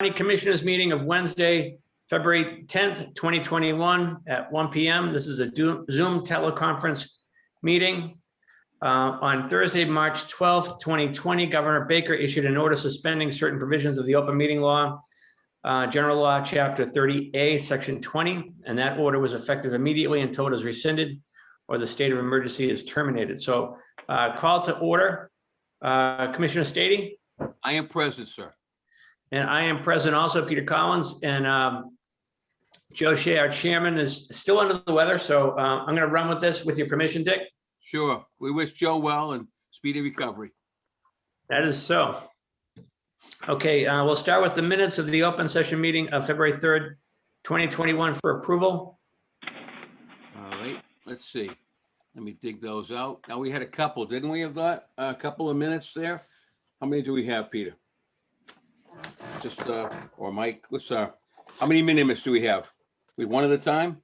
County Commissioners meeting of Wednesday, February 10th, 2021 at 1 p.m. This is a Zoom teleconference meeting. On Thursday, March 12th, 2020, Governor Baker issued an order suspending certain provisions of the open meeting law, General Law, Chapter 30A, Section 20, and that order was effective immediately until it is rescinded or the state of emergency is terminated. So call to order. Commissioner Stady? I am present, sir. And I am present also, Peter Collins, and Joe Shea, our chairman, is still under the weather. So I'm going to run with this with your permission, Dick. Sure. We wish Joe well and speedy recovery. That is so. Okay, we'll start with the minutes of the open session meeting of February 3rd, 2021 for approval. All right, let's see. Let me dig those out. Now, we had a couple, didn't we, of that? A couple of minutes there? How many do we have, Peter? Just, or Mike, how many minutes do we have? We one at a time?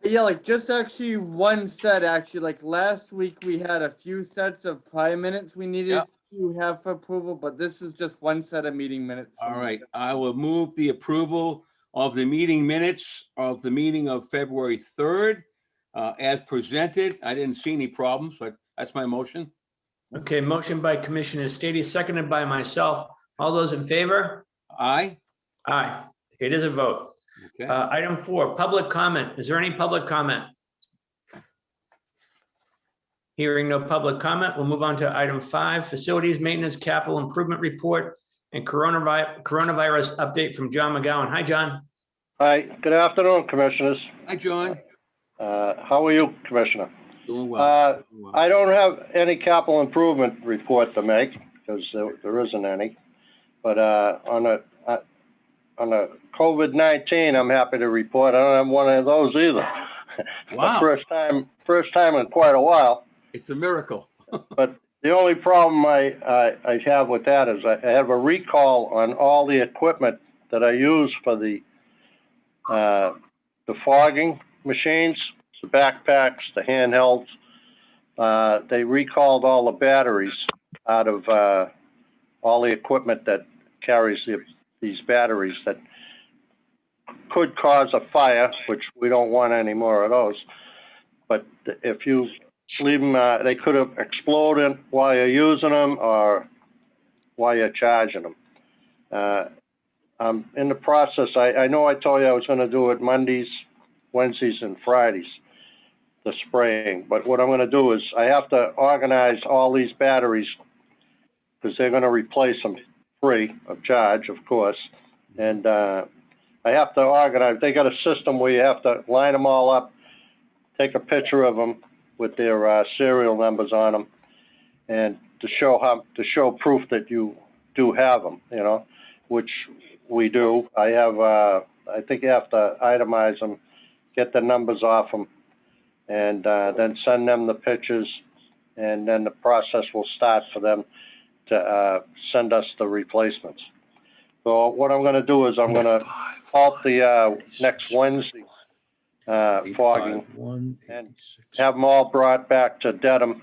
Yeah, like just actually one set, actually. Like last week, we had a few sets of prior minutes we needed to have for approval, but this is just one set of meeting minutes. All right, I will move the approval of the meeting minutes of the meeting of February 3rd as presented. I didn't see any problems, but that's my motion. Okay, motion by Commissioner Stady, seconded by myself. All those in favor? Aye. Aye. It is a vote. Okay. Item 4, public comment. Is there any public comment? Hearing no public comment, we'll move on to item 5, facilities maintenance capital improvement report and coronavirus update from John McGowan. Hi, John. Hi, good afternoon, Commissioners. Hi, John. How are you, Commissioner? Doing well. I don't have any capital improvement report to make because there isn't any. But on a COVID-19, I'm happy to report I don't have one of those either. Wow. First time in quite a while. It's a miracle. But the only problem I have with that is I have a recall on all the equipment that I use for the fogging machines, the backpacks, the handhelds. They recalled all the batteries out of all the equipment that carries these batteries that could cause a fire, which we don't want any more of those. But if you leave them, they could have exploded while you're using them or while you're charging them. I'm in the process. I know I told you I was going to do it Mondays, Wednesdays, and Fridays, the spraying. But what I'm going to do is I have to organize all these batteries because they're going to replace them free of charge, of course. And I have to organize. They got a system where you have to line them all up, take a picture of them with their serial numbers on them, and to show proof that you do have them, you know, which we do. I have. I think you have to itemize them, get the numbers off them, and then send them the pictures, and then the process will start for them to send us the replacements. So what I'm going to do is I'm going to halt the next Wednesday fogging and have them all brought back to Dedham,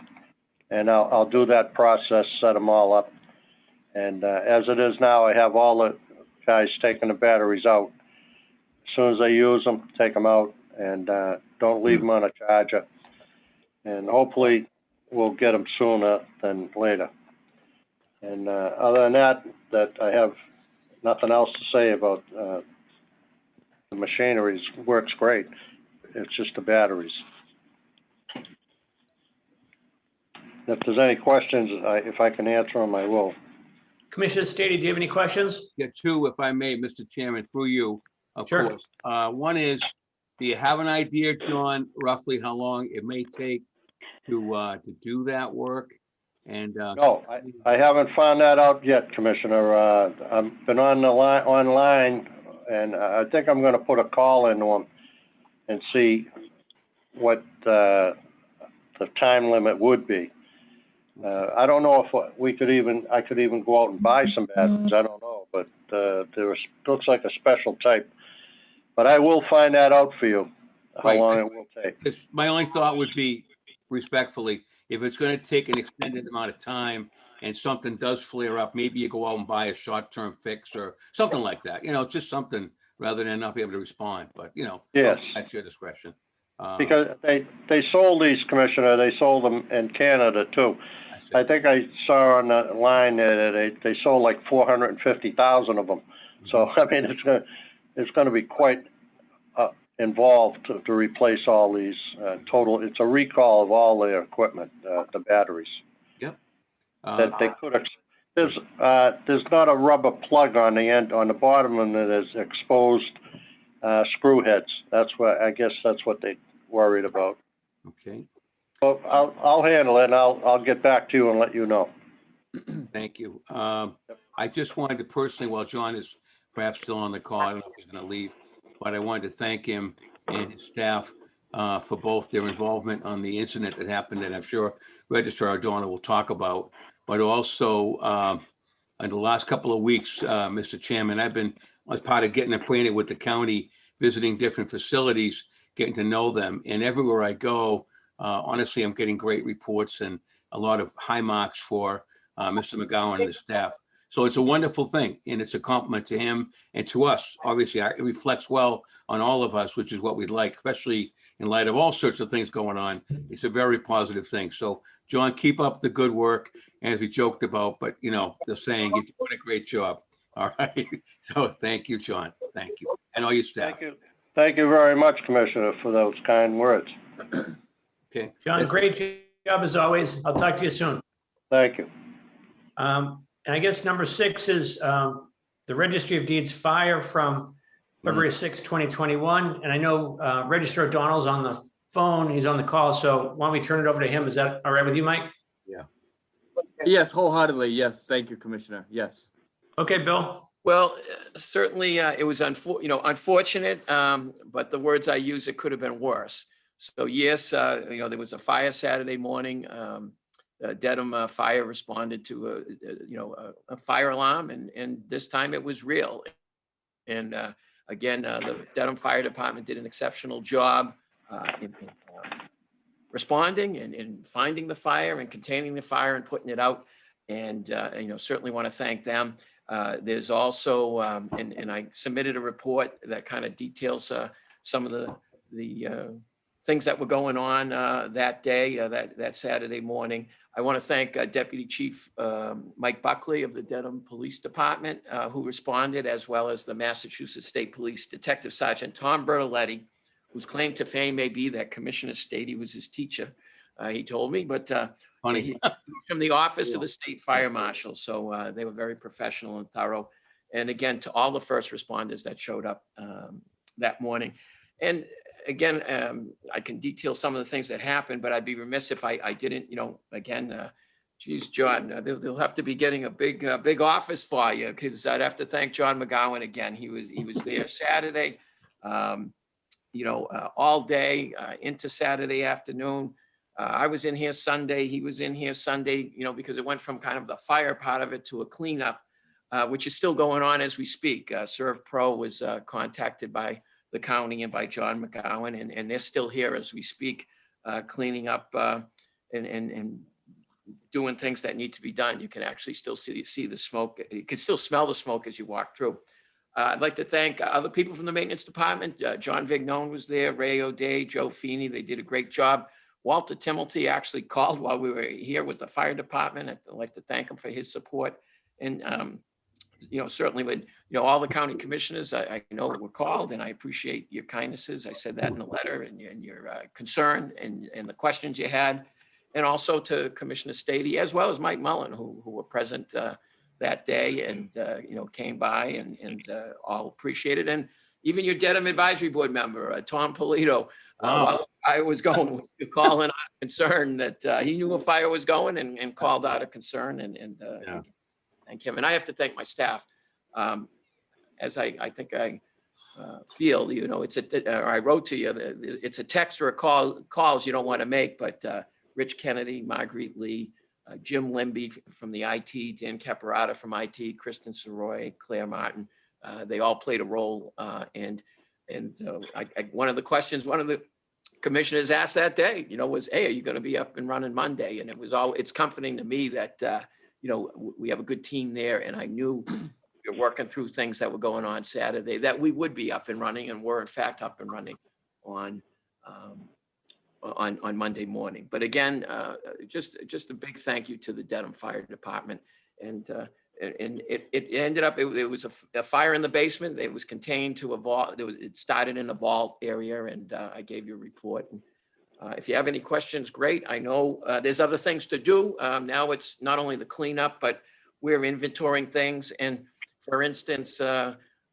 and I'll do that process, set them all up. And as it is now, I have all the guys taking the batteries out. As soon as they use them, take them out, and don't leave them on a charger. And hopefully we'll get them sooner than later. And other than that I have nothing else to say about the machinery. Works great. It's just the batteries. If there's any questions, if I can answer them, I will. Commissioner Stady, do you have any questions? Yeah, two, if I may, Mr. Chairman, through you, of Sure. course. One is, do you have an idea, John, roughly how long it may take to do that work? And no, I haven't found that out yet, Commissioner. I've been on the online, and I think I'm going to put a call into them and see what the time limit would be. I don't know if I could even go out and buy some batteries. I don't know, but looks like a special type. But I will find that out for you, how long it will take. My only thought would be, respectfully, if it's going to take an extended amount of time, and something does flare up, maybe you go out and buy a short-term fix or something like that. It's just something rather than not be able to respond, but Yes. that's your discretion. Because they sold these, Commissioner, they sold them in Canada too. I see. I think I saw on the line that they sold like 450,000 of them. So, I mean, it's gonna be quite involved to replace all these total. It's a recall of all their equipment, the batteries. Yep. That they could there's not a rubber plug on the end, on the bottom, and there's exposed screw heads. I guess that's what they worried about. Okay. Well, I'll handle it, and I'll get back to you and let you know. Thank you. I just wanted to personally, while John is perhaps still on the call, I don't know if he's going to leave, but I wanted to thank him and his staff for both their involvement on the incident that happened, and I'm sure Registrar O'Donnell will talk about, but also in the last couple of weeks, Mr. Chairman, I've been, as part of getting acquainted with the county, visiting different facilities, getting to know them, and everywhere I go, honestly, I'm getting great reports and a lot of high marks for Mr. McGowan and his staff. So it's a wonderful thing, and it's a compliment to him and to us. Obviously, it reflects well on all of us, which is what we'd like, especially in light of all sorts of things going on. It's a very positive thing. So, John, keep up the good work, as we joked about, but, the saying, you're doing a great job. All right. So thank you, John. Thank you. And all your staff. Thank you. Thank you very much, Commissioner, for those kind words. Okay. John, great job as always. I'll talk to you soon. Thank you. And I guess number 6 is the Registry of Deeds fire from February 6, 2021. And I know Registrar O'Donnell's on the phone. He's on the call. So why don't we turn it over to him? Is that all right with you, Mike? Yeah. Yes, wholeheartedly. Yes. Thank you, Commissioner. Yes. Okay, Bill. Well, certainly it was unfortunate, but the words I use, it could have been worse. So yes, there was a fire Saturday morning. Dedham Fire responded to a fire alarm, and this time it was real. And again, the Dedham Fire Department did an exceptional job in responding and finding the fire and containing the fire and putting it out. And certainly want to thank them. There's also, and I submitted a report that kind of details some of the things that were going on that day, that Saturday morning. I want to thank Deputy Chief Mike Buckley of the Dedham Police Department, who responded, as well as the Massachusetts State Police Detective Sergeant Tom Bertoletti, whose claim to fame may be that Commissioner Stady was his teacher. He told me, but he, from the office of the state fire marshal. So they were very professional and thorough. And again, to all the first responders that showed up that morning. And again, I can detail some of the things that happened, but I'd be remiss if I didn't, again, geez, John, they'll have to be getting a big office for you, because I'd have to thank John McGowan again. He was there Saturday, all day into Saturday afternoon. I was in here Sunday. He was in here Sunday, because it went from kind of the fire part of it to a cleanup, which is still going on as we speak. ServPro was contacted by the county and by John McGowan, and they're still here as we speak, cleaning up and doing things that need to be done. You can actually still see the smoke. You can still smell the smoke as you walk through. I'd like to thank other people from the maintenance department. John Vignone was there, Ray O'Day, Joe Feeney. They did a great job. Walter Timilty actually called while we were here with the fire department. I'd like to thank him for his support. And, certainly with, all the county commissioners, I know were called, and I appreciate your kindnesses. I said that in the letter, and your concern and the questions you had. And also to Commissioner Stady, as well as Mike Mullen, who were present that day and, came by and all appreciated. And even your Dedham Advisory Board member, Tom Polito, while I was calling out of concern that he knew a fire was going and called out of concern and thank him. And I have to thank my staff. As I think I feel, I wrote to you, it's a text or a calls you don't want to make, but Rich Kennedy, Marguerite Lee, Jim Limby from the IT, Dan Caparata from IT, Kristen Soroy, Claire Martin, they all played a role. And one of the questions, one of the commissioners asked that day, was, hey, are you going to be up and running Monday? And it's comforting to me that, we have a good team there, and I knew we were working through things that were going on Saturday, that we would be up and running, and were in fact up and running on Monday morning. But again, just a big thank you to the Dedham Fire Department. And it ended up, it was a fire in the basement. It was contained to a vault. It started in a vault area, and I gave you a report. And if you have any questions, great. I know there's other things to do. Now it's not only the cleanup, but we're inventorying things. And for instance,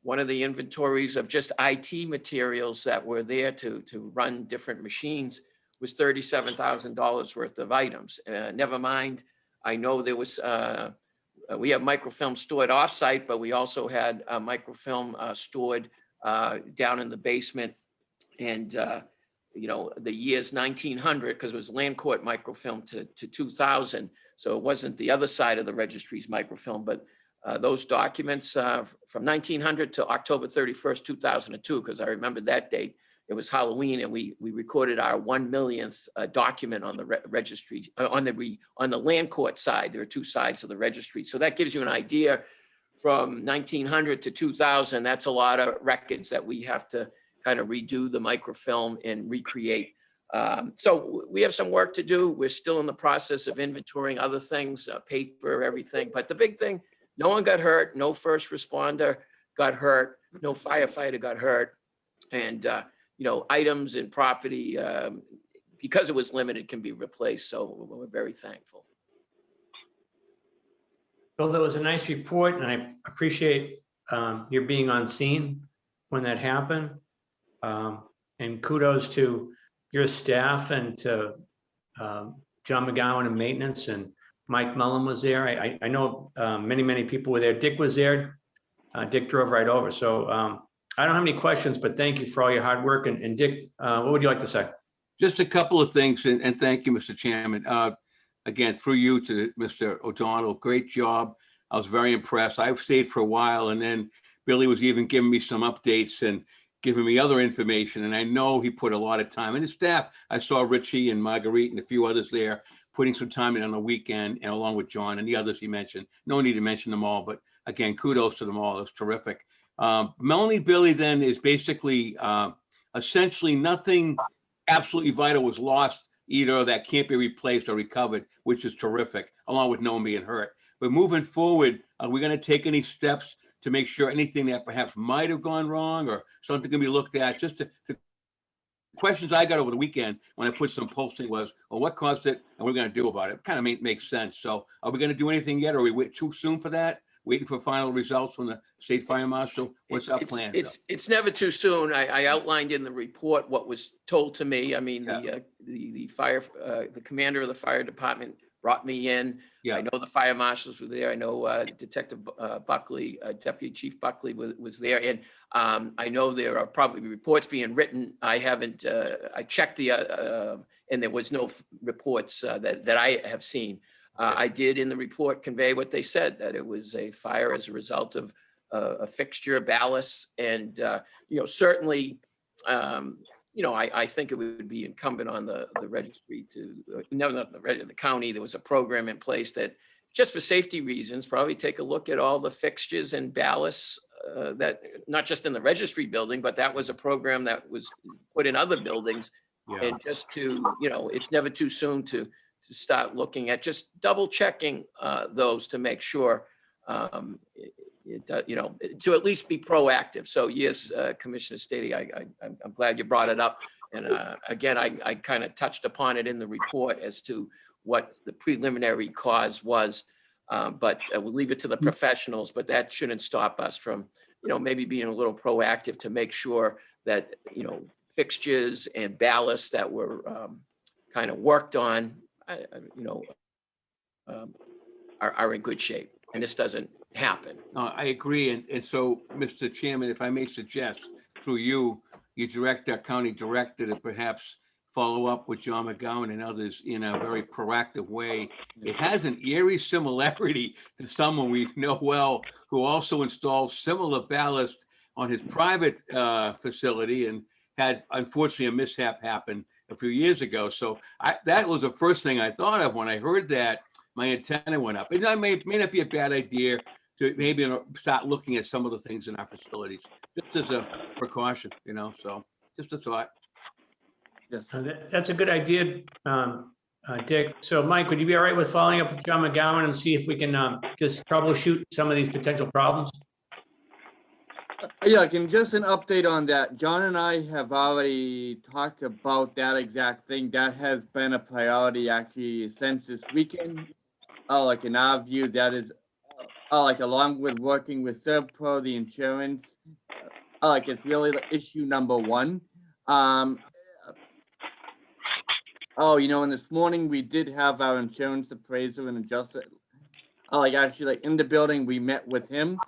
one of the inventories of just IT materials that were there to run different machines was $37,000 worth of items. Never mind, I know there was, we have microfilm stored offsite, but we also had a microfilm stored down in the basement. And, the years 1900, because it was land court microfilm to 2000. So it wasn't the other side of the registry's microfilm, but those documents from 1900 to October 31st, 2002, because I remember that date. It was Halloween, and we recorded our 1 millionth document on the registry, on the land court side. There are two sides of the registry. So that gives you an idea from 1900 to 2000. That's a lot of records that we have to kind of redo the microfilm and recreate. So we have some work to do. We're still in the process of inventorying other things, paper, everything. But the big thing, no one got hurt. No first responder got hurt. No firefighter got hurt. And, items and property, because it was limited, can be replaced. So we're very thankful. Bill, that was a nice report, and I appreciate your being on scene when that happened. And kudos to your staff and to John McGowan in maintenance, and Mike Mullen was there. I know many people were there. Dick was there. Dick drove right over. So I don't have any questions, but thank you for all your hard work. And Dick, what would you like to say? Just a couple of things, and thank you, Mr. Chairman. Again, through you to Mr. O'Donnell, great job. I was very impressed. I've stayed for a while, and then Billy was even giving me some updates and giving me other information. And I know he put a lot of time, and his staff, I saw Richie and Marguerite and a few others there putting some time in on the weekend, and along with John and the others he mentioned. No need to mention them all, but again, kudos to them all. It was terrific. Melanie Billy then is basically essentially nothing absolutely vital was lost either that can't be replaced or recovered, which is terrific, along with no one being hurt. But moving forward, are we going to take any steps to make sure anything that perhaps might have gone wrong or something can be looked at? Just the questions I got over the weekend when I put some posting was, well, what caused it and what are we going to do about it? It kind of makes sense. So are we going to do anything yet? Or are we too soon for that? Waiting for final results from the state fire marshal? What's our plan? It's never too soon. I outlined in the report what was told to me. I mean, Yeah. the commander of the fire department brought me in. Yeah. I know the fire marshals were there. I know Detective Buckley, Deputy Chief Buckley was there. And I know there are probably reports being written. I haven't, I checked and there was no reports that I have seen. I did in the report convey what they said, that it was a fire as a result of a fixture, ballast, and certainly, I think it would be incumbent on the registry to, not the county. There was a program in place that, just for safety reasons, probably take a look at all the fixtures and ballasts that, not just in the registry building, but that was a program that was put in other buildings. Yeah. And just to, it's never too soon to start looking at just double checking those to make sure, to at least be proactive. So yes, Commissioner Stady, I'm glad you brought it up. And again, I kind of touched upon it in the report as to what the preliminary cause was. But we'll leave it to the professionals, but that shouldn't stop us from, maybe being a little proactive to make sure that, fixtures and ballasts that were kind of worked on, are in good shape, and this doesn't happen. I agree. And so, Mr. Chairman, if I may suggest through you direct our county director to perhaps follow up with John McGowan and others in a very proactive way. It has an eerie similarity to someone we know well who also installed similar ballast on his private facility and had, unfortunately, a mishap happen a few years ago. So that was the first thing I thought of when I heard that. my antenna went up. It may not be a bad idea to maybe start looking at some of the things in our facilities, just as a precaution, so just a thought. Yes. That's a good idea, Dick. So Mike, would you be all right with following up with John McGowan and see if we can just troubleshoot some of these potential problems? Yeah, and just an update on that. John and I have already talked about that exact thing. That has been a priority actually since this weekend. Like in our view, that is, like along with working with Servpro, the insurance, like it's really issue number one. And this morning we did have our insurance appraiser and adjuster, like actually like in the building, we met with him.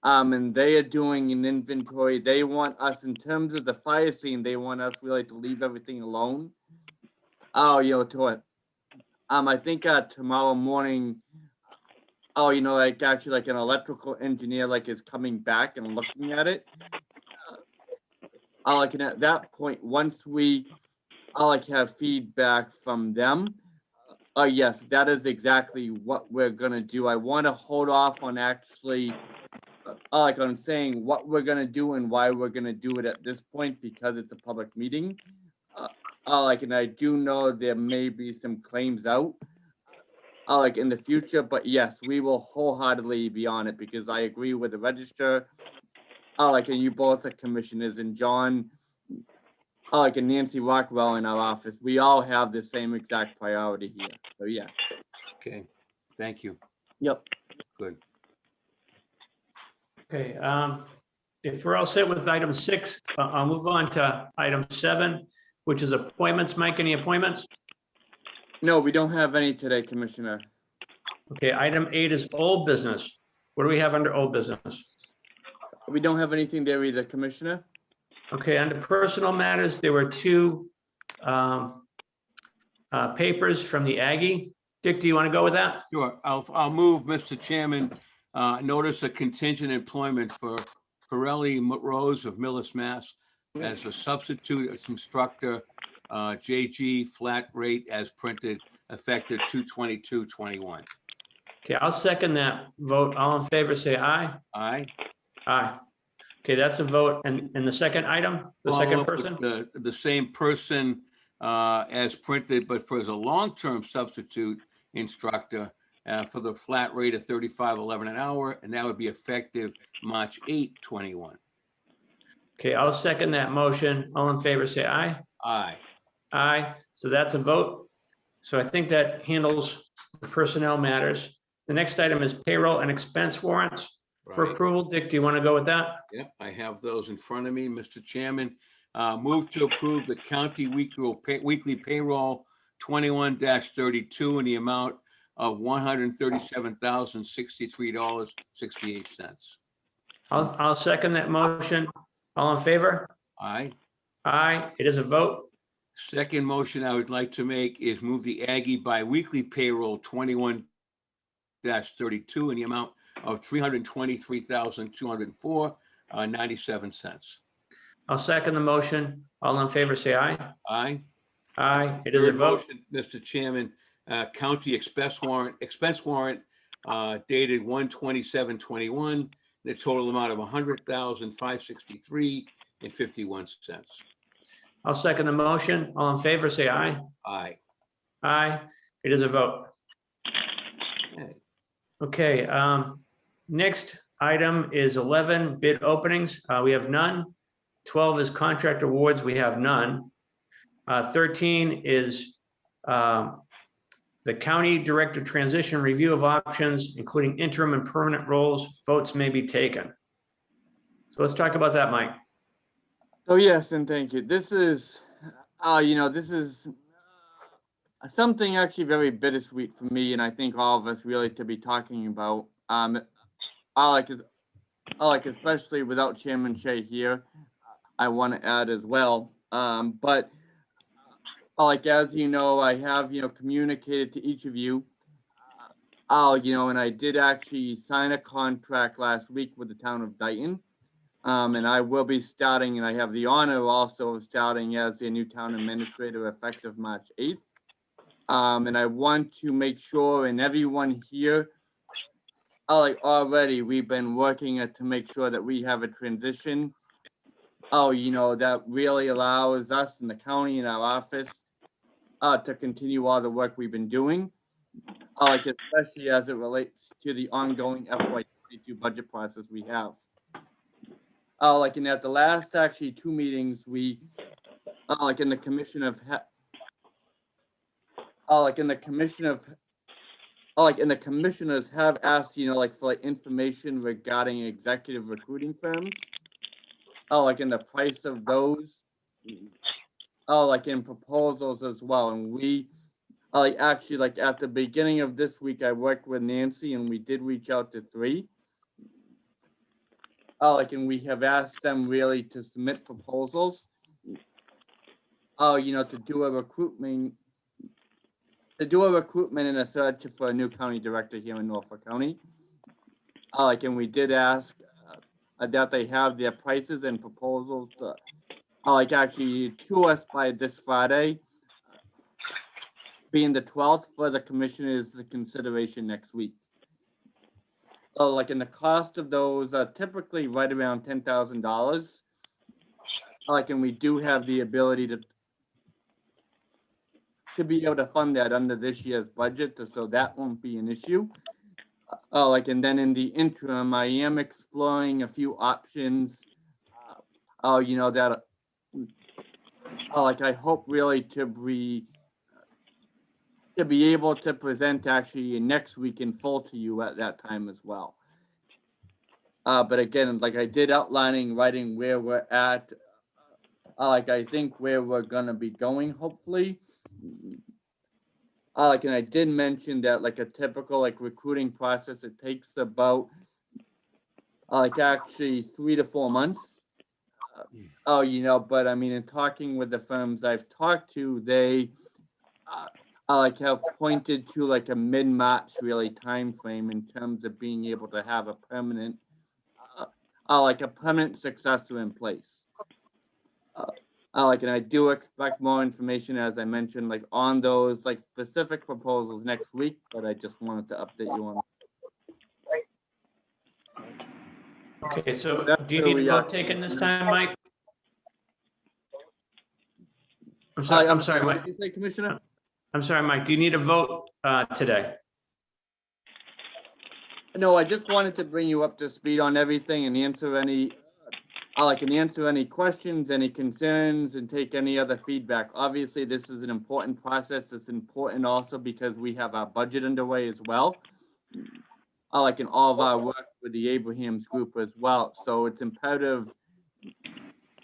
And they are doing an inventory. They want us, in terms of the fire scene, they want us really to leave everything alone. To it. I think tomorrow morning, like actually like an electrical engineer like is coming back and looking at it. And at that point, once we have feedback from them, yes, that is exactly what we're gonna do. I want to hold off on actually on saying what we're gonna do and why we're gonna do it at this point because it's a public meeting. And I do know there may be some claims out in the future, but yes, we will wholeheartedly be on it because I agree with the register. And you both are commissioners, and John, and Nancy Rockwell in our office, we all have the same exact priority here. So yes. Okay, thank you. Yep. Good. Okay, if we're all set with item 6, I'll move on to item 7, which is appointments. Mike, any appointments? No, we don't have any today, Commissioner. Okay, item 8 is old business. What do we have under old business? We don't have anything there either, Commissioner. Okay, under personal matters, there were 2 papers from the Aggie. Dick, do you want to go with that? Sure, I'll move, Mr. Chairman, notice of contingent employment for Pirelli Rose of Millis, Mass. As a substitute instructor, JG flat rate as printed, effective 2/22/21. Okay, I'll second that vote. All in favor, say aye. Aye. Aye. Okay, that's a vote. And the second item, the Follow second up with person? The same person as printed, but as a long-term substitute instructor for the flat rate of $35.11 an hour, and that would be effective March 8/21. Okay, I'll second that motion. All in favor, say aye. Aye. Aye. So that's a vote. So I think that handles the personnel matters. The next item is payroll and expense warrants for Right. approval. Dick, do you want to go with that? Yep, I have those in front of me, Mr. Chairman. Move to approve the county weekly payroll 21-32 in the amount of $137,063.68. I'll second that motion. All in favor? Aye. Aye. It is a vote. Second motion I would like to make is move the Aggie biweekly payroll 21-32 in the amount of $323,204.97. I'll second the motion. All in favor, say aye. Aye. Aye. It is a Third vote. motion, Mr. Chairman, county expense warrant dated 1/27/21, the total amount of $100,563.51. I'll second the motion. All in favor, say aye. Aye. Aye. It is a vote. Okay. Okay, next item is 11 bid openings. We have none. 12 is contract awards. We have none. 13 is the county director transition review of options, including interim and permanent roles. Votes may be taken. So let's talk about that, Mike. So yes, and thank you. This is, this is something actually very bittersweet for me, and I think all of us really to be talking about. Especially without Chairman Shea here, I want to add as well. But as you know, I have communicated to each of you. And I did actually sign a contract last week with the town of Dayton. And I will be starting, and I have the honor also of starting as the new town administrator effective March 8th. And I want to make sure, and everyone here, like already, we've been working to make sure that we have a transition. That really allows us in the county and our office to continue all the work we've been doing. Like especially as it relates to the ongoing FY22 budget process we have. Like in at the last actually 2 meetings, we like in the commission of like in the commission of like in the commissioners have asked, like for like information regarding executive recruiting firms. Like in the price of those. Like in proposals as well. And we like actually like at the beginning of this week, I worked with Nancy and we did reach out to 3. Like and we have asked them really to submit proposals. To do a recruitment and a search for a new county director here in Norfolk County. Like and we did ask that they have their prices and proposals like actually to us by this Friday, being the 12th for the commissioners' consideration next week. Like in the cost of those are typically right around $10,000. Like and we do have the ability to be able to fund that under this year's budget, so that won't be an issue. Like and then in the interim, I am exploring a few options. That like I hope really to be able to present actually next week in full to you at that time as well. But again, like I did outlining, writing where we're at, like I think where we're gonna be going, hopefully. Like, and I did mention that like a typical like recruiting process, it takes about like actually 3 to 4 months. But I mean, in talking with the firms I've talked to, they like have pointed to like a mid-March really time frame in terms of being able to have a permanent like a permanent successor in place. Like and I do expect more information, as I mentioned, like on those like specific proposals next week, but I just wanted to update you on. Okay, so That's do you where need a we vote are. taken this time, Mike? I'm sorry, What Mike. did you say, Commissioner? I'm sorry, Mike. Do you need a vote today? No, I just wanted to bring you up to speed on everything and answer any, I can answer any questions, any concerns, and take any other feedback. Obviously, this is an important process. It's important also because we have our budget underway as well. Like in all of our work with the Abrahams group as well. So it's imperative,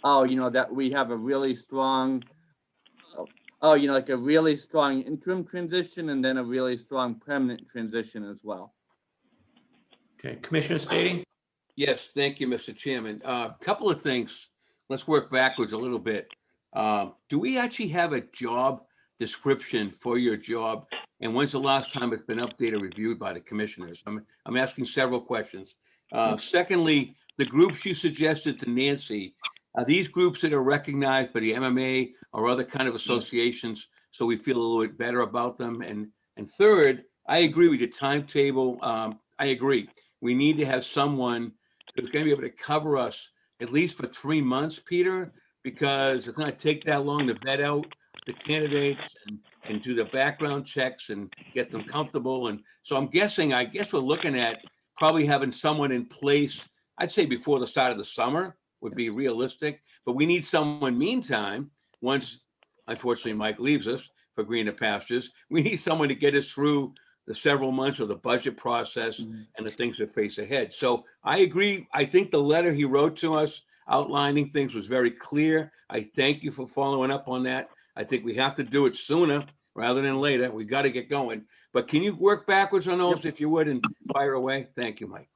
that we have a really strong, like a really strong interim transition and then a really strong permanent transition as well. Okay, Commissioner Stady? Yes, thank you, Mr. Chairman. Couple of things. Let's work backwards a little bit. Do we actually have a job description for your job? And when's the last time it's been updated or reviewed by the commissioners? I'm asking several questions. Secondly, the groups you suggested to Nancy, are these groups that are recognized by the MMA or other kind of associations, so we feel a little bit better about them? And third, I agree with your timetable. I agree. We need to have someone who's going to be able to cover us at least for 3 months, Peter, because it's going to take that long to vet out the candidates and do the background checks and get them comfortable. And so I guess we're looking at probably having someone in place, I'd say before the start of the summer would be realistic, but we need someone meantime, once unfortunately Mike leaves us for greener pastures, we need someone to get us through the several months of the budget process and the things that face ahead. So I agree. I think the letter he wrote to us outlining things was very clear. I thank you for following up on that. I think we have to do it sooner rather than later. We got to get going. But can you work backwards on those if you would and fire away? Thank you, Mike.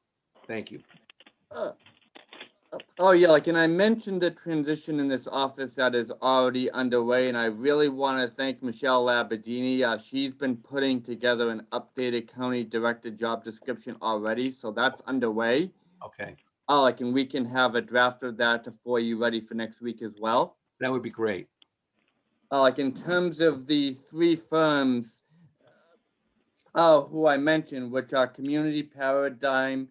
Thank you. Oh yeah, like, and I mentioned the transition in this office that is already underway, and I really want to thank Michelle Labadini. She's been putting together an updated county director job description already, so that's underway. Okay. Like, and we can have a draft of that for you ready for next week as well. That would be great. Like in terms of the three firms, who I mentioned, which are Community Paradigm,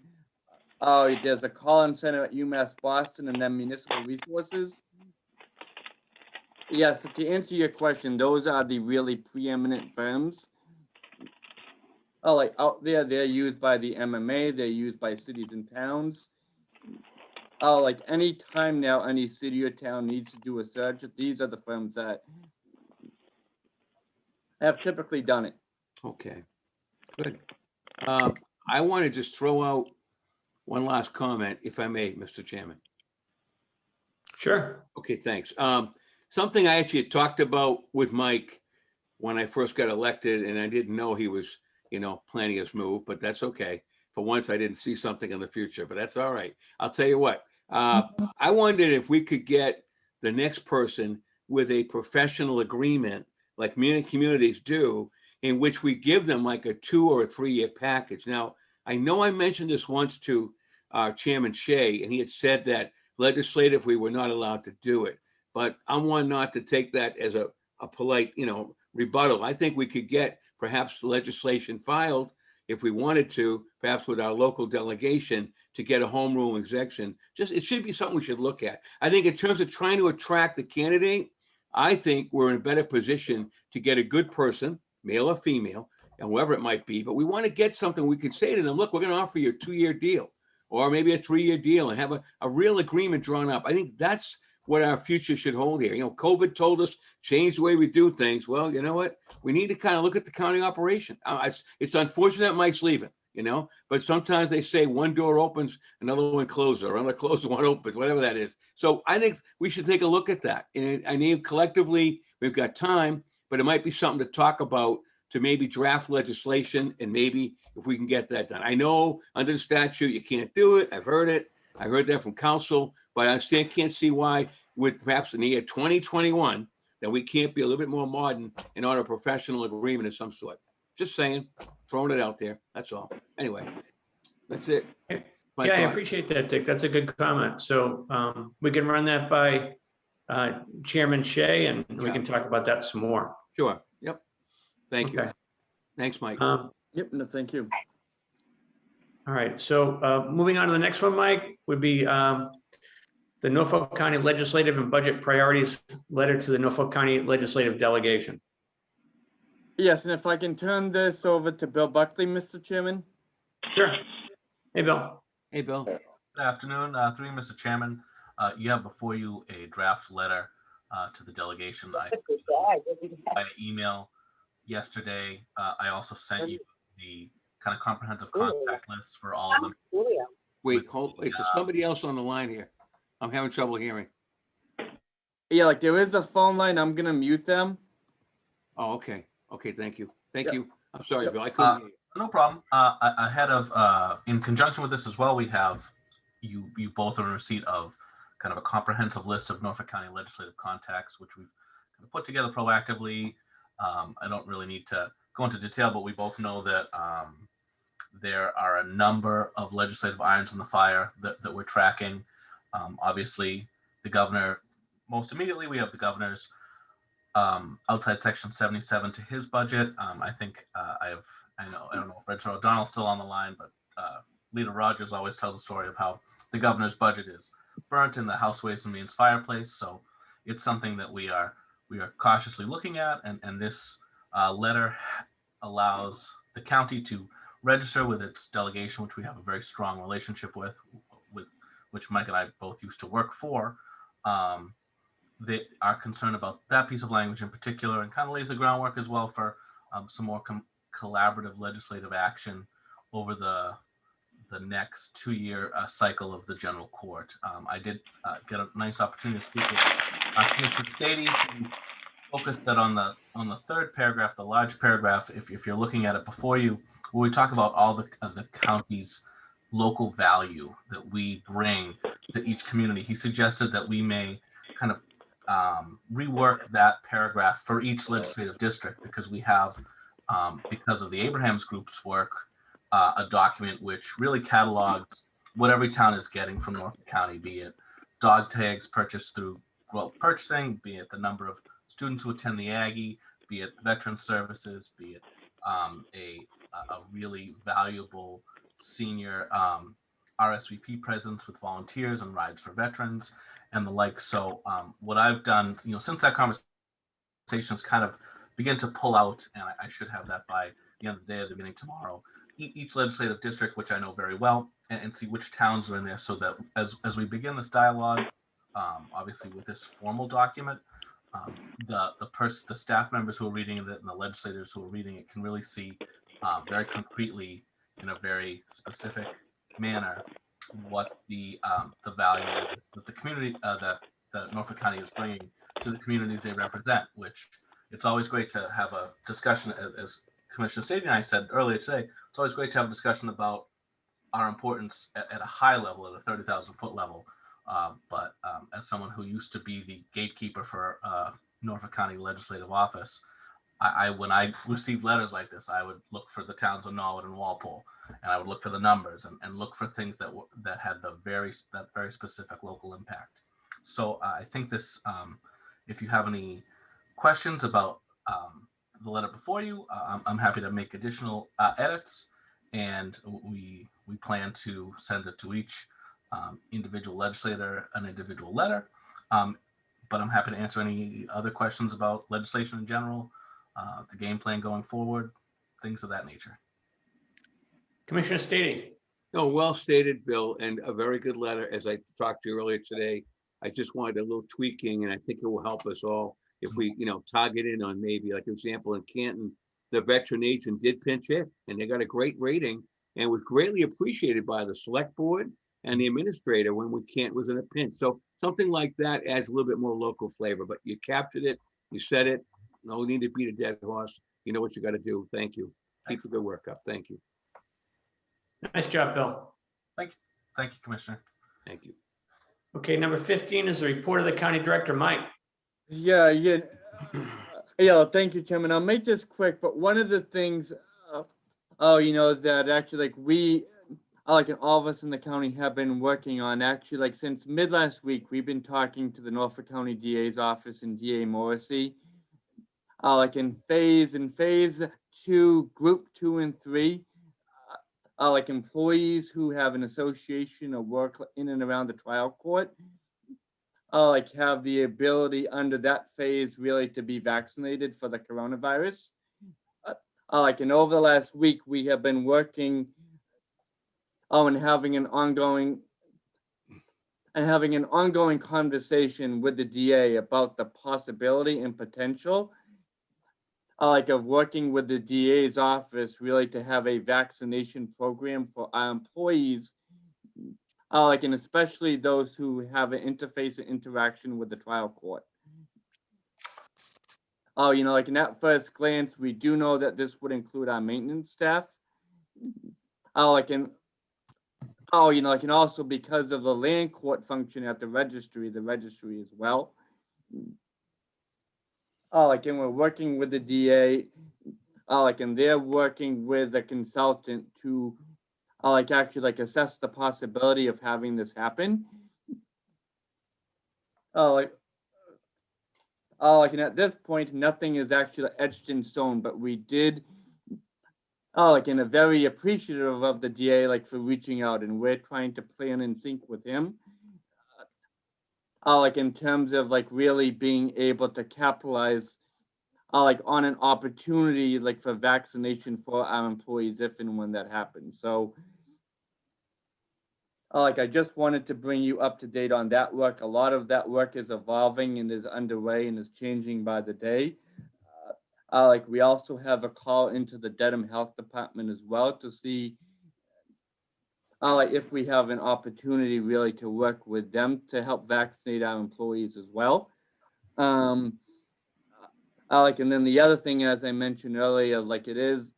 there's a Collins Center at UMass Boston, and then Municipal Resources. Yes, to answer your question, those are the really preeminent firms. Like out there, they're used by the MMA, they're used by cities and towns. Like any time now, any city or town needs to do a search, these are the firms that have typically done it. Okay, good. I want to just throw out one last comment, if I may, Mr. Chairman. Sure. Okay, thanks. Something I actually had talked about with Mike when I first got elected, and I didn't know he was, planning his move, but that's okay. For once, I didn't see something in the future, but that's all right. I'll tell you what, I wondered if we could get the next person with a professional agreement like many communities do, in which we give them like a 2 or 3 year package. Now, I know I mentioned this once to Chairman Shea, and he had said that legislatively we're not allowed to do it. But I'm one not to take that as a polite, rebuttal. I think we could get perhaps legislation filed if we wanted to, perhaps with our local delegation, to get a home rule exemption. It should be something we should look at. I think in terms of trying to attract the candidate, I think we're in a better position to get a good person, male or female, and whoever it might be. But we want to get something we could say to them, look, we're going to offer you a 2-year deal or maybe a 3-year deal and have a real agreement drawn up. I think that's what our future should hold here. COVID told us change the way we do things. Well, you know what? We need to kind of look at the county operation. It's unfortunate Mike's leaving, but sometimes they say one door opens, another one closes, or another closes, one opens, whatever that is. So I think we should take a look at that. And I mean, collectively, we've got time, but it might be something to talk about to maybe draft legislation, and maybe if we can get that done. I know under the statute, you can't do it. I've heard it. I heard that from council, but I can't see why with perhaps in the year 2021 that we can't be a little bit more modern and on a professional agreement of some sort. Just saying, throwing it out there. That's all. Anyway, that's it. Yeah, I appreciate that, Dick. That's a good comment. So we can run that by Chairman Shea, and we can talk about that some more. Sure. Yep. Thank you. Okay. Thanks, Mike. Yep, no, thank you. All right, so moving on to the next one, Mike, would be the Norfolk County Legislative and Budget Priorities Letter to the Norfolk County Legislative Delegation. Yes, and if I can turn this over to Bill Buckley, Mr. Chairman. Sure. Hey, Bill. Hey, Bill. Good afternoon. Through you, Mr. Chairman. You have before you a draft letter to the delegation. I by email yesterday. I also sent you the kind of comprehensive contact list for all of them. Wait, there's somebody else on the line here. I'm having trouble hearing. Yeah, like there is a phone line. I'm gonna mute them. Oh, okay. Okay, thank you. Thank you. I'm sorry, Yep. Bill. I couldn't hear you. No problem. Ahead of, in conjunction with this as well, we have you both are in receipt of kind of a comprehensive list of Norfolk County legislative contacts, which we've kind of put together proactively. I don't really need to go into detail, but we both know that there are a number of legislative irons in the fire that we're tracking. Obviously, the governor, most immediately, we have the governor's outside Section 77 to his budget. I think I don't know if Richard O'Donnell's still on the line, but Lita Rogers always tells the story of how the governor's budget is burnt in the House Ways and Means fireplace. So it's something that we are cautiously looking at, and this letter allows the county to register with its delegation, which we have a very strong relationship with which Mike and I both used to work for. They are concerned about that piece of language in particular, and kind of lays the groundwork as well for some more collaborative legislative action over the next 2-year cycle of the general court. I did get a nice opportunity to speak with Commissioner Stady, who focused that on the third paragraph, the large paragraph, if you're looking at it before you, where we talk about all the county's local value that we bring to each community. He suggested that we may kind of rework that paragraph for each legislative district, because we have, because of the Abrahams Group's work, a document which really catalogs what every town is getting from Norfolk County, be it dog tags purchased through purchasing, be it the number of students who attend the Aggie, be it veteran services, be it a really valuable senior RSVP presence with volunteers and rides for veterans and the like. So what I've done, since that conversation has kind of begun to pull out, and I should have that by the end of the day, at the beginning tomorrow, each legislative district, which I know very well, and see which towns are in there, so that as we begin this dialogue, obviously with this formal document, the staff members who are reading it and the legislators who are reading it can really see very concretely, in a very specific manner, what the value is that the community that Norfolk County is bringing to the communities they represent. Which it's always great to have a discussion, as Commissioner Stady and I said earlier today. It's always great to have a discussion about our importance at a high level, at a 30,000 foot level. But as someone who used to be the gatekeeper for Norfolk County Legislative Office, when I received letters like this, I would look for the towns of Norwood and Walpole, and I would look for the numbers and look for things that had that very specific local impact. So I think this, if you have any questions about the letter before you, I'm happy to make additional edits, and we plan to send it to each individual legislator an individual letter. But I'm happy to answer any other questions about legislation in general, the game plan going forward, things of that nature. Commissioner Stady. No, well stated, Bill, and a very good letter. As I talked to you earlier today, I just wanted a little tweaking, and I think it will help us all if we, target in on maybe, like example, in Canton, the veteran agent did pinch hit, and they got a great rating, and was greatly appreciated by the select board and the administrator when Canton was in a pinch. So something like that adds a little bit more local flavor. But you captured it, you said it. No need to beat a dead horse. You know what you got to do. Thank you. Keep the good work up. Thank you. Nice job, Bill. Thank you, Commissioner. Thank you. Okay, number 15 is the report of the county director, Mike. Yeah. Thank you, Chairman. I'll make this quick, but one of the things, that actually, and all of us in the county have been working on, actually, since mid last week, we've been talking to the Norfolk County DA's office and DA Morrissey. In phase 2, group 2 and 3, employees who have an association or work in and around the trial court, have the ability under that phase really to be vaccinated for the coronavirus. And over the last week, we have been working and having an ongoing conversation with the DA about the possibility and potential of working with the DA's office really to have a vaccination program for our employees, and especially those who have an interface and interaction with the trial court. In at first glance, we do know that this would include our maintenance staff. And also because of the land court function at the registry as well. And we're working with the DA, and they're working with a consultant to, assess the possibility of having this happen. And at this point, nothing is actually etched in stone, but we did, and are very appreciative of the DA, for reaching out, and we're trying to plan in sync with him. In terms of really being able to capitalize on an opportunity for vaccination for our employees if and when that happens. So I just wanted to bring you up to date on that work. A lot of that work is evolving and is underway and is changing by the day. We also have a call into the Dedham Health Department as well to see if we have an opportunity really to work with them to help vaccinate our employees as well. And then the other thing, as I mentioned earlier, it is,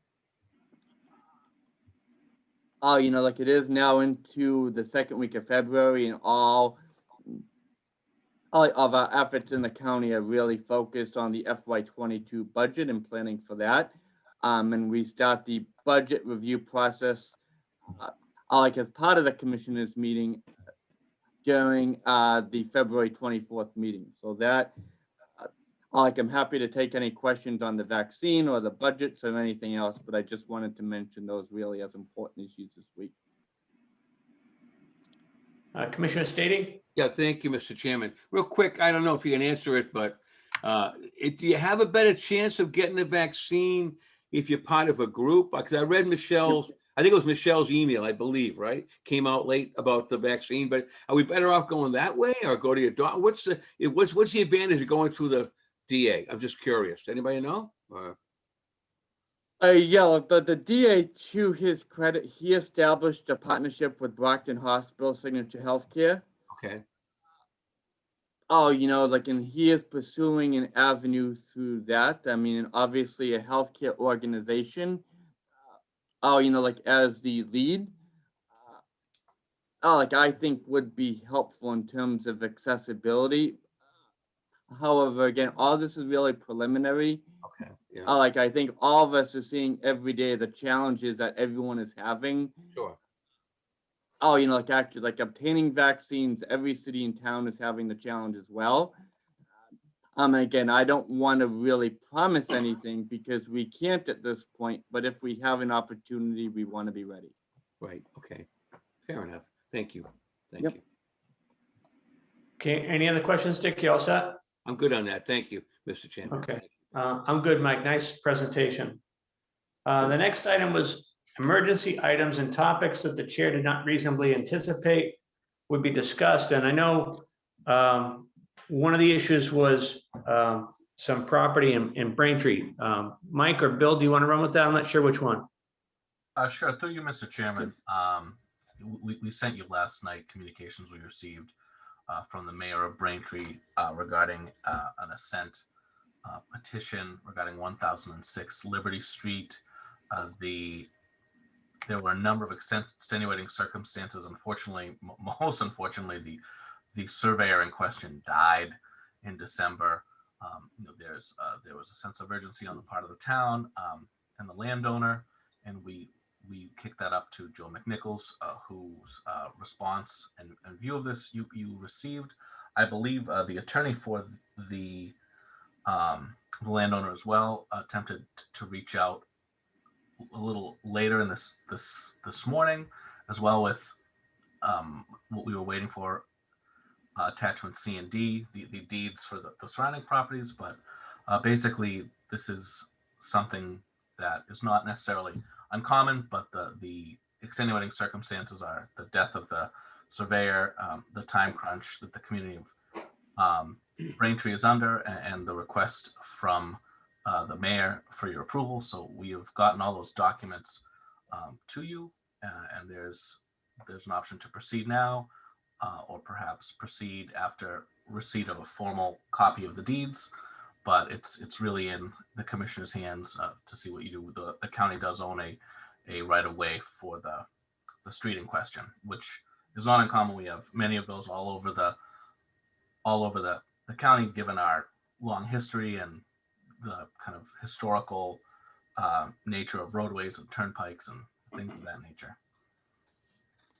it is now into the second week of February, and all of our efforts in the county are really focused on the FY22 budget and planning for that. And we start the budget review process as part of the commissioners meeting during the February 24th meeting. So that Like, I'm happy to take any questions on the vaccine or the budgets or anything else, but I just wanted to mention those really as important issues this week. Commissioner Stady? Yeah, thank you, Mr. Chairman. Real quick, I don't know if you can answer it, but do you have a better chance of getting the vaccine if you're part of a group? Because I read Michelle's, I think it was Michelle's email, I believe, right? Came out late about the vaccine, but are we better off going that way or go to your doctor? What's the advantage of going through the DA? I'm just curious. Anybody know? Yeah, the DA, to his credit, he established a partnership with Brockton Hospital Signature Healthcare. Okay. Oh, and he is pursuing an avenue through that. I mean, obviously a healthcare organization. As the lead. I think would be helpful in terms of accessibility. However, again, all this is really preliminary. Okay. Yeah. I think all of us are seeing every day the challenges that everyone is having. Sure. Actually, obtaining vaccines, every city and town is having the challenge as well. Again, I don't want to really promise anything because we can't at this point, but if we have an opportunity, we want to be ready. Right. Okay. Fair enough. Thank you. Thank Yep. you. Okay, any other questions, Dick? You all set? I'm good on that. Thank you, Mr. Chairman. Okay. I'm good, Mike. Nice presentation. The next item was emergency items and topics that the chair did not reasonably anticipate would be discussed. And I know one of the issues was some property in Braintree. Mike or Bill, do you want to run with that? I'm not sure which one. Sure, through you, Mr. Chairman. We sent you last night communications we received from the mayor of Braintree regarding an assent petition regarding 1006 Liberty Street. There were a number of extenuating circumstances. Unfortunately, most unfortunately, the surveyor in question died in December. There was a sense of urgency on the part of the town and the landowner, and we kicked that up to Joe McNichols, whose response and view of this you received. I believe the attorney for the landowner as well attempted to reach out a little later in this morning, as well with what we were waiting for, attachment C and D, the deeds for the surrounding properties. But basically, this is something that is not necessarily uncommon, but the extenuating circumstances are the death of the surveyor, the time crunch that the community of Braintree is under, and the request from the mayor for your approval. So we have gotten all those documents to you, and there's an option to proceed now, or perhaps proceed after receipt of a formal copy of the deeds. But it's really in the commissioner's hands to see what you do. The county does own a right of way for the street in question, which is not uncommon. We have many of those all over the county, given our long history and the kind of historical nature of roadways and turnpikes and things of that nature.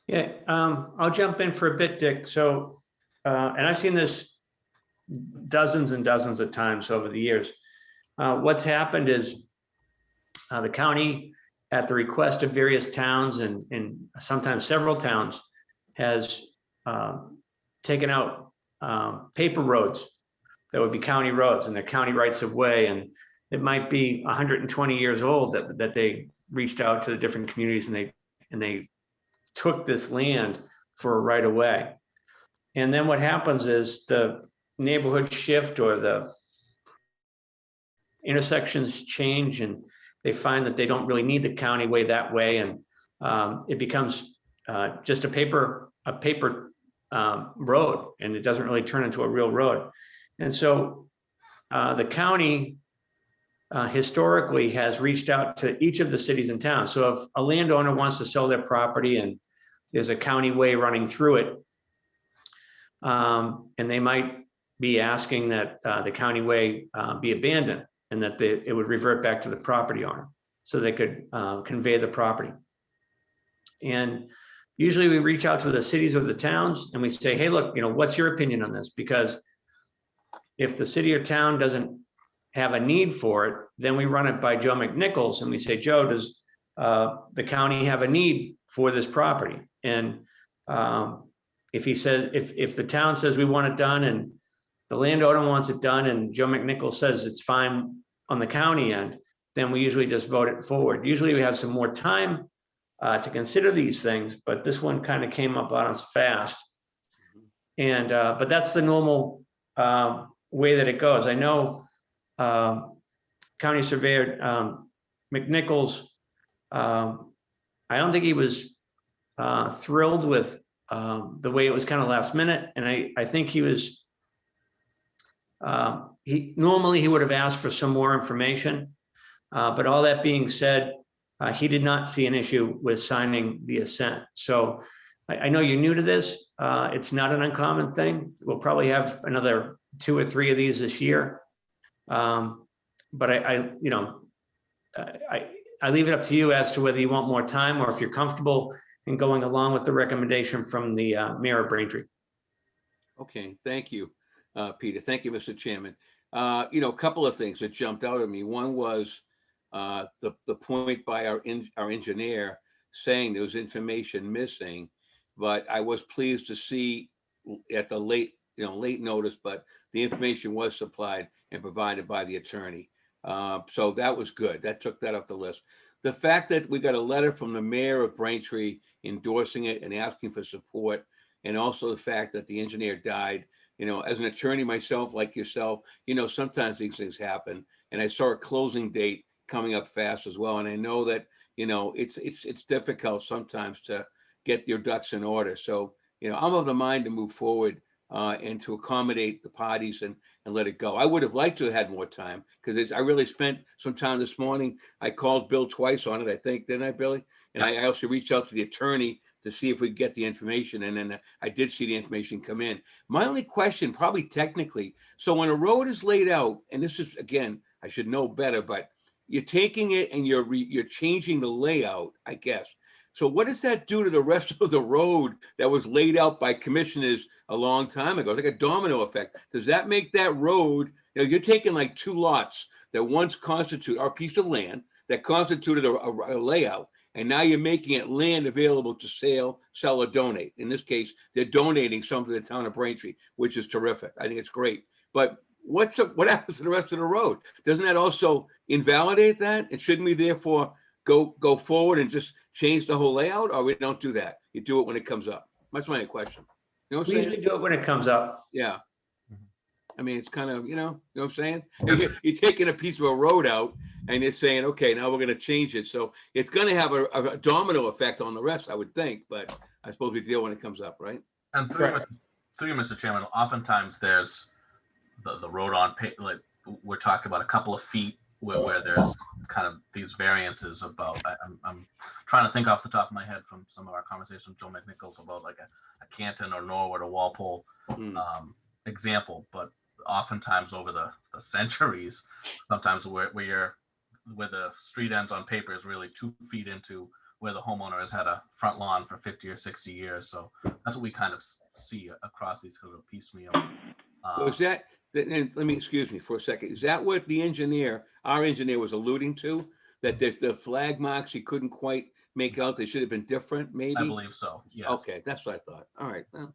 Yeah, I'll jump in for a bit, Dick. So, and I've seen this dozens and dozens of times over the years. What's happened is the county, at the request of various towns and sometimes several towns, has taken out paper roads that would be county roads, and they're county rights of way. And it might be 120 years old that they reached out to the different communities and they took this land for a right of way. And then what happens is the neighborhood shift or the intersections change, and they find that they don't really need the county way that way. And it becomes just a paper road, and it doesn't really turn into a real road. And so the county historically has reached out to each of the cities and towns. So if a landowner wants to sell their property and there's a county way running through it, and they might be asking that the county way be abandoned and that it would revert back to the property owner so they could convey the property. And usually we reach out to the cities or the towns and we say, hey, look, what's your opinion on this? Because if the city or town doesn't have a need for it, then we run it by Joe McNichols and we say, Joe, does the county have a need for this property? And if he says, if the town says we want it done and the landowner wants it done and Joe McNichols says it's fine on the county end, then we usually just vote it forward. Usually we have some more time to consider these things, but this one kind of came up on us fast. And, but that's the normal way that it goes. I know County Surveyor McNichols, I don't think he was thrilled with the way it was kind of last minute. And I think he was, normally he would have asked for some more information. But all that being said, he did not see an issue with signing the assent. So I know you're new to this. It's not an uncommon thing. We'll probably have another 2 or 3 of these this year. But I leave it up to you as to whether you want more time or if you're comfortable in going along with the recommendation from the Mayor of Braintree. Okay, thank you, Peter. Thank you, Mr. Chairman. A couple of things that jumped out at me. One was the point by our engineer saying there was information missing, but I was pleased to see at the late notice, but the information was supplied and provided by the attorney. So that was good. That took that off the list. The fact that we got a letter from the mayor of Braintree endorsing it and asking for support, and also the fact that the engineer died, as an attorney myself, like yourself, sometimes these things happen. And I saw a closing date coming up fast as well. And I know that, it's difficult sometimes to get your ducks in order. So, I'm of the mind to move forward and to accommodate the parties and let it go. I would have liked to have had more time because I really spent some time this morning. I called Bill twice on it, I think, didn't I, Billy? And I also reached out to the attorney to see if we could get the information. And then I did see the information come in. My only question, probably technically, so when a road is laid out, and this is, again, I should know better, but you're taking it and you're changing the layout, I guess. So what does that do to the rest of the road that was laid out by commissioners a long time ago? It's like a domino effect. Does that make that road, you're taking like 2 lots that once constitute our piece of land that constituted a layout, and now you're making it land available to sell or donate. In this case, they're donating some to the town of Braintree, which is terrific. I think it's great. But what happens to the rest of the road? Doesn't that also invalidate that? And shouldn't we therefore go forward and just change the whole layout, or we don't do that? You do it when it comes up. That's my question. You know what I'm We saying? usually do it when it comes up. Yeah. I mean, it's kind of, you know what I'm saying? You're taking a piece of a road out and you're saying, okay, now we're going to change it. So it's going to have a domino effect on the rest, I would think, but I suppose we deal when it comes up, right? And through you, Mr. Chairman, oftentimes there's the road on, like we're talking about a couple of feet where there's kind of these variances about, I'm trying to think off the top of my head from some of our conversations with Joe McNichols about like a Canton or Norwood or Walpole example, but oftentimes over the centuries, sometimes where the street ends on paper is really 2 feet into where the homeowner has had a front lawn for 50 or 60 years. So that's what we kind of see across these sort of piecemeal. Was that, and let me, excuse me for a second, is that what our engineer was alluding to? That the flag marks he couldn't quite make out, they should have been different, maybe? I believe so, yes. Okay, that's what I thought. All right, well,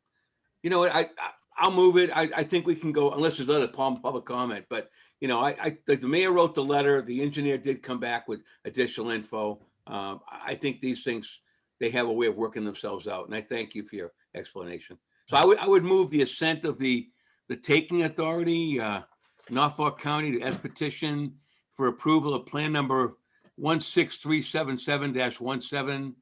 you know what, I'll move it. I think we can go, unless there's other public comment, but the mayor wrote the letter, the engineer did come back with additional info. I think these things, they have a way of working themselves out, and I thank you for your explanation. So I would move the assent of the taking authority, Norfolk County, as petition for approval of plan number 16377-17.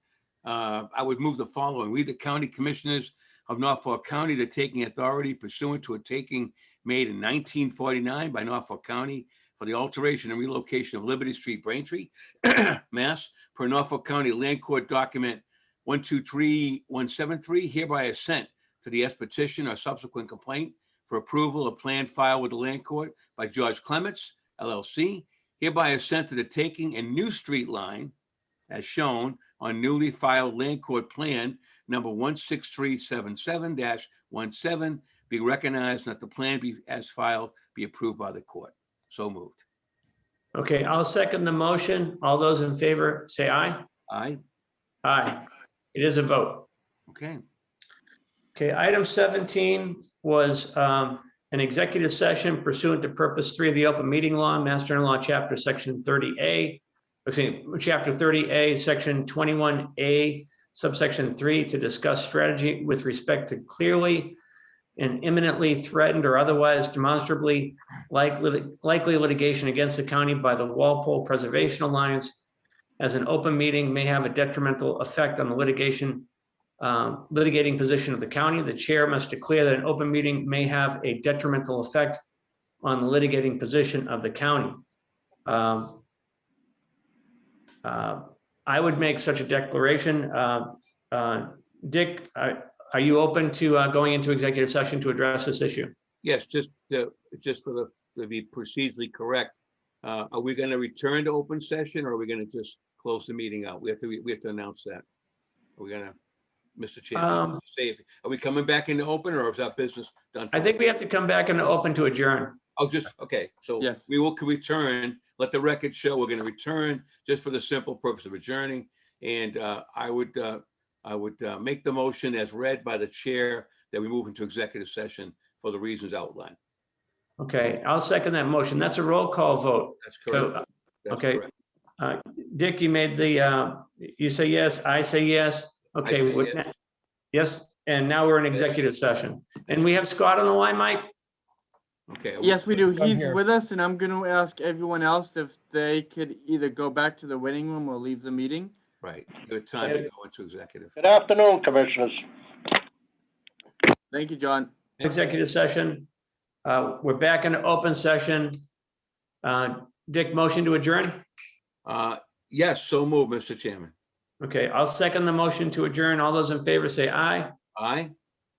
I would move the following: we, the county commissioners of Norfolk County, the taking authority pursuant to a taking made in 1949 by Norfolk County for the alteration and relocation of Liberty Street, Braintree, Mass, per Norfolk County Land Court document 123173, hereby assent to the petition or subsequent complaint for approval of plan filed with the Land Court by George Clements, LLC, hereby assent to the taking and new street line as shown on newly filed Land Court plan number 16377-17, be recognized and that the plan be as filed be approved by the court. So moved. Okay, I'll second the motion. All those in favor, say aye. Aye, Aye. It is a vote. okay. Okay, item 17 was an executive session pursuant to purpose 3 of the open meeting law, Mass General Law, chapter section 30A, chapter 30A, section 21A, subsection 3, to discuss strategy with respect to clearly and imminently threatened or otherwise demonstrably likely litigation against the county by the Walpole Preservation Alliance, as an open meeting may have a detrimental effect on the litigating position of the county. The chair must declare that an open meeting may have a detrimental effect on the litigating position of the county. I would make such a declaration. Dick, are you open to going into executive session to address this issue? Yes, just to be procedurally correct, are we going to return to open session, or are we going to just close the meeting out? We have to announce that. Are we going to, Mr. Chairman, say, are we coming back into open, or is that business done? I think we have to come back into open to adjourn. Oh, just, okay, so Yes. we will return, let the record show we're going to return just for the simple purpose of adjourning. And I would make the motion as read by the chair that we move into executive session for the reasons outlined. Okay, I'll second that motion. That's a roll call vote. That's correct. So, That's okay. correct. Dick, you made the, you say yes, I say yes. Okay. say what- yes. Yes, and now we're in executive session. And we have Scott on the line, Mike? Okay. Yes, we do. I'm He's here. with us, and I'm going to ask everyone else if they could either go back to the waiting room or leave the meeting. Right, give it time to go into executive. Good afternoon, Commissioners. Thank you, John. Executive session. We're back in open session. Dick, motion to adjourn? Yes, so move, Mr. Chairman. Okay, I'll second the motion to adjourn. All those in favor say aye. Aye.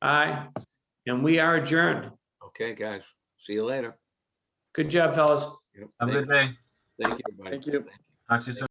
Aye. And we are adjourned. Okay, guys, see you later. Good job, fellas. Yep, Have a thank good day. you, everybody. Thank you. Talk to you soon.